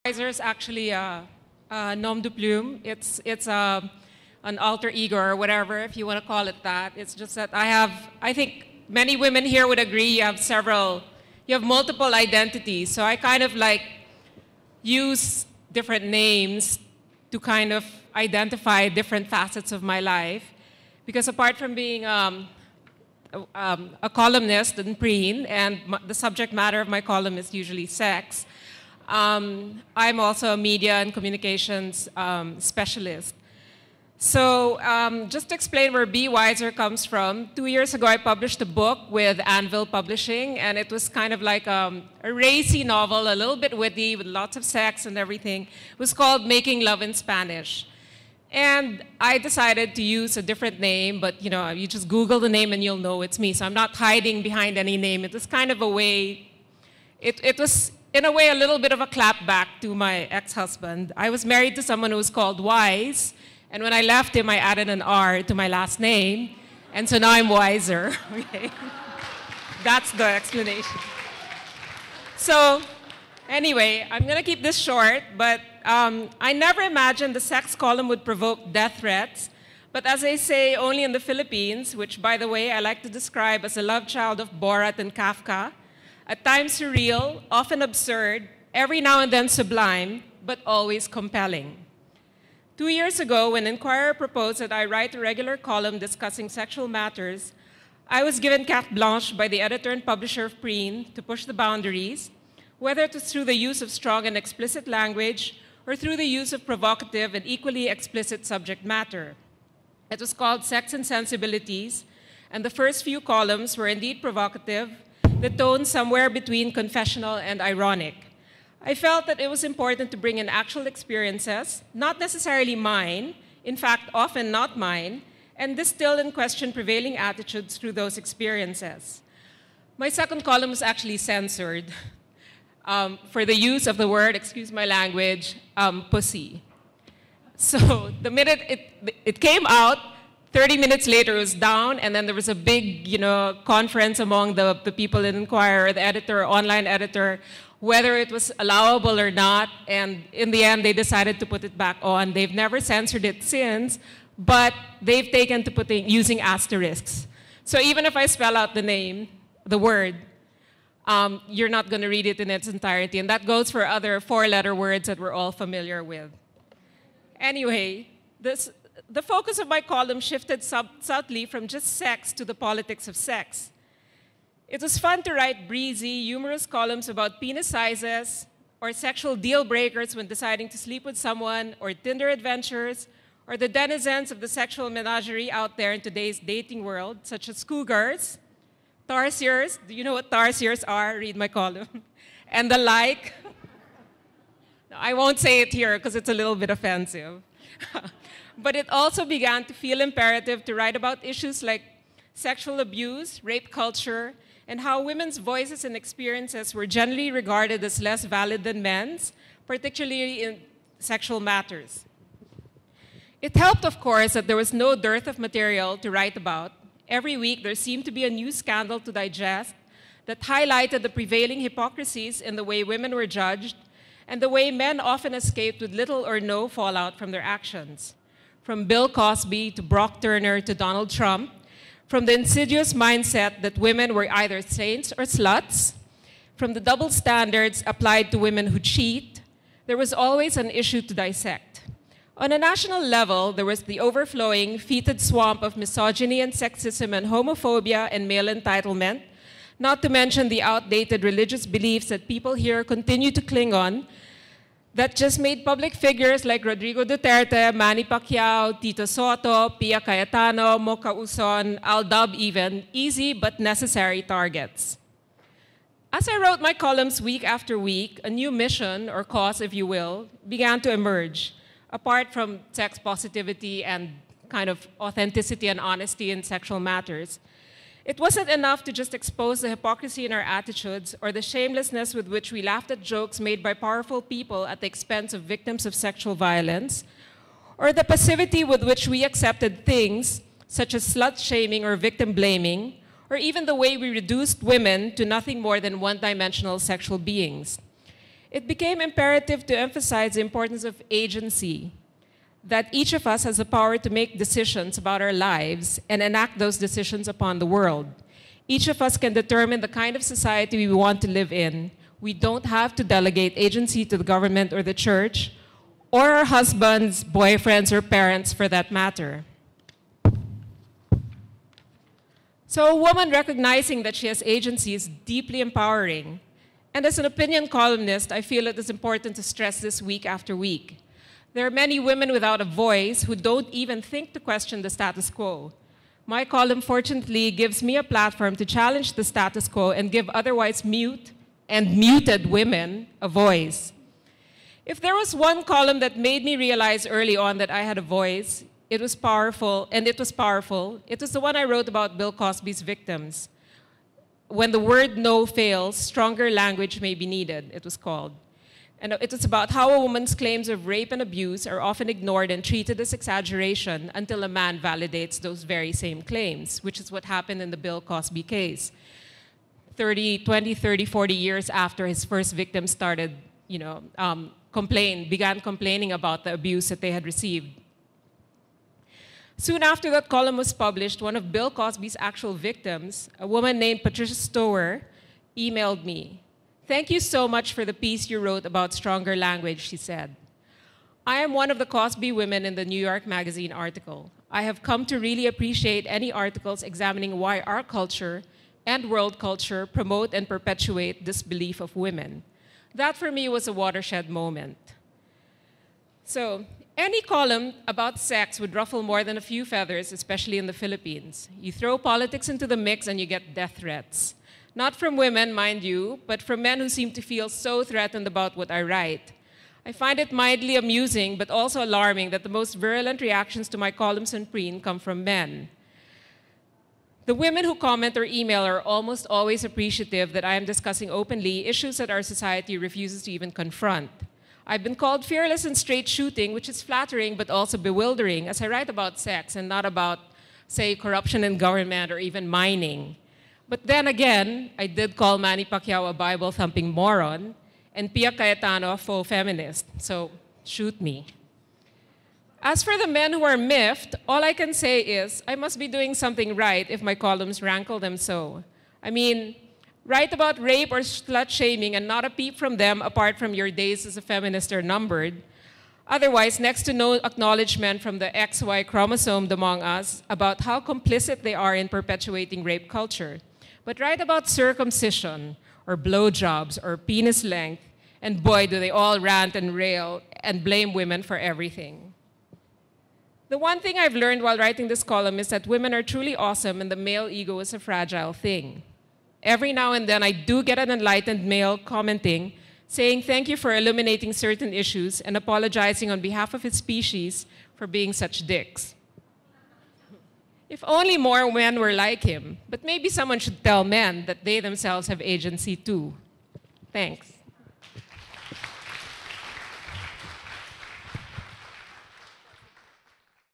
Wiser is actually a nom de plume. It's an alter ego or whatever, if you want to call it that. It's just that I think many women here would agree you have multiple identities. So I kind of like use different names to kind of identify different facets of my life. Because apart from being a columnist in Preen, and the subject matter of my column is usually sex, I'm also a media and communications specialist. So just to explain where Be Wiser comes from, 2 years ago I published a book with Anvil Publishing, and it was kind of like a racy novel, a little bit witty, with lots of sex and everything. It was called Making Love in Spanish. And I decided to use a different name, but you just Google the name and you'll know it's me. So I'm not hiding behind any name. It was kind of a way, it was in a way a little bit of a clapback to my ex-husband. I was married to someone who was called Wise, and when I left him, I added an R to my last name, and so now I'm Wiser. Okay. That's the explanation. So anyway, I'm going to keep this short, but I never imagined the sex column would provoke death threats. But as I say, only in the Philippines, which, by the way, I like to describe as a love child of Borat and Kafka, at times surreal, often absurd, every now and then sublime, but always compelling. 2 years ago, when Inquirer proposed that I write a regular column discussing sexual matters, I was given carte blanche by the editor and publisher of Preen to push the boundaries, whether it was through the use of strong and explicit language or through the use of provocative and equally explicit subject matter. It was called Sex and Sensibilities, and the first few columns were indeed provocative, the tone somewhere between confessional and ironic. I felt that it was important to bring in actual experiences, not necessarily mine, in fact, often not mine, and distill and question prevailing attitudes through those experiences. My second column was actually censored for the use of the word, excuse my language, pussy. So the minute it came out, 30 minutes later it was down, and then there was a big conference among the people in Inquirer, the editor, online editor, whether it was allowable or not, and in the end they decided to put it back on. They've never censored it since, but they've taken to using asterisks. So even if I spell out the name, the word, you're not going to read it in its entirety, and that goes for other four-letter words that we're all familiar with. Anyway, the focus of my column shifted subtly from just sex to the politics of sex. It was fun to write breezy, humorous columns about penis sizes or sexual deal breakers when deciding to sleep with someone, or Tinder adventures, or the denizens of the sexual menagerie out there in today's dating world, such as cougars, tarsiers. Do you know what tarsiers are? Read my column. And the like. No, I won't say it here because it's a little bit offensive. But it also began to feel imperative to write about issues like sexual abuse, rape culture, and how women's voices and experiences were generally regarded as less valid than men's, particularly in sexual matters. It helped, of course, that there was no dearth of material to write about. Every week, there seemed to be a new scandal to digest that highlighted the prevailing hypocrisies in the way women were judged and the way men often escaped with little or no fallout from their actions. From Bill Cosby to Brock Turner to Donald Trump, from the insidious mindset that women were either saints or sluts, from the double standards applied to women who cheat, there was always an issue to dissect. On a national level, there was the overflowing, fetid swamp of misogyny and sexism and homophobia and male entitlement, not to mention the outdated religious beliefs that people here continue to cling on, that just made public figures like Rodrigo Duterte, Manny Pacquiao, Tito Soto, Pia Cayetano, Mocha Uson, Aldab even, easy but necessary targets. As I wrote my columns week after week, a new mission, or cause if you will, began to emerge, apart from sex positivity and kind of authenticity and honesty in sexual matters. It wasn't enough to just expose the hypocrisy in our attitudes or the shamelessness with which we laughed at jokes made by powerful people at the expense of victims of sexual violence, or the passivity with which we accepted things such as slut-shaming or victim-blaming, or even the way we reduced women to nothing more than one-dimensional sexual beings. it became imperative to emphasize the importance of agency, that each of us has the power to make decisions about our lives and enact those decisions upon the world. Each of us can determine the kind of society we want to live in. We don't have to delegate agency to the government or the church, or our husbands, boyfriends, or parents for that matter. So a woman recognizing that she has agency is deeply empowering. And as an opinion columnist, I feel it is important to stress this week after week. There are many women without a voice who don't even think to question the status quo. My column, fortunately, gives me a platform to challenge the status quo and give otherwise mute and muted women a voice. If there was one column that made me realize early on that I had a voice, it was powerful, and it was powerful. It was the one I wrote about Bill Cosby's victims. When the word no fails, stronger language may be needed, it was called. And it was about how a woman's claims of rape and abuse are often ignored and treated as exaggeration until a man validates those very same claims, which is what happened in the Bill Cosby case. 20, 30, 40 years after his first victim started, began complaining about the abuse that they had received. Soon after that column was published, one of Bill Cosby's actual victims, a woman named Patricia Stower, emailed me. "Thank you so much for the piece you wrote about stronger language," she said. "I am one of the Cosby women in the New York Magazine article. I have come to really appreciate any articles examining why our culture and world culture promote and perpetuate this belief of women." That for me was a watershed moment. So, any column about sex would ruffle more than a few feathers, especially in the Philippines. You throw politics into the mix and you get death threats. Not from women, mind you, but from men who seem to feel so threatened about what I write. I find it mildly amusing, but also alarming that the most virulent reactions to my columns and preen come from men. The women who comment or email are almost always appreciative that I am discussing openly issues that our society refuses to even confront. I've been called fearless and straight shooting, which is flattering but also bewildering, as I write about sex and not about, say, corruption in government or even mining. But then again, I did call Manny Pacquiao a Bible-thumping moron and Pia Cayetano a faux feminist, so shoot me. As for the men who are miffed, all I can say is I must be doing something right if my columns rankle them so. I mean, write about rape or slut-shaming and not a peep from them apart from your days as a feminist are numbered. Otherwise, next to no acknowledgement from the XY chromosome among us about how complicit they are in perpetuating rape culture. But write about circumcision or blowjobs or penis length, and boy, do they all rant and rail and blame women for everything. The one thing I've learned while writing this column is that women are truly awesome and the male ego is a fragile thing. Every now and then I do get an enlightened male commenting, saying thank you for illuminating certain issues and apologizing on behalf of his species for being such dicks. If only more men were like him, but maybe someone should tell men that they themselves have agency too. Thanks.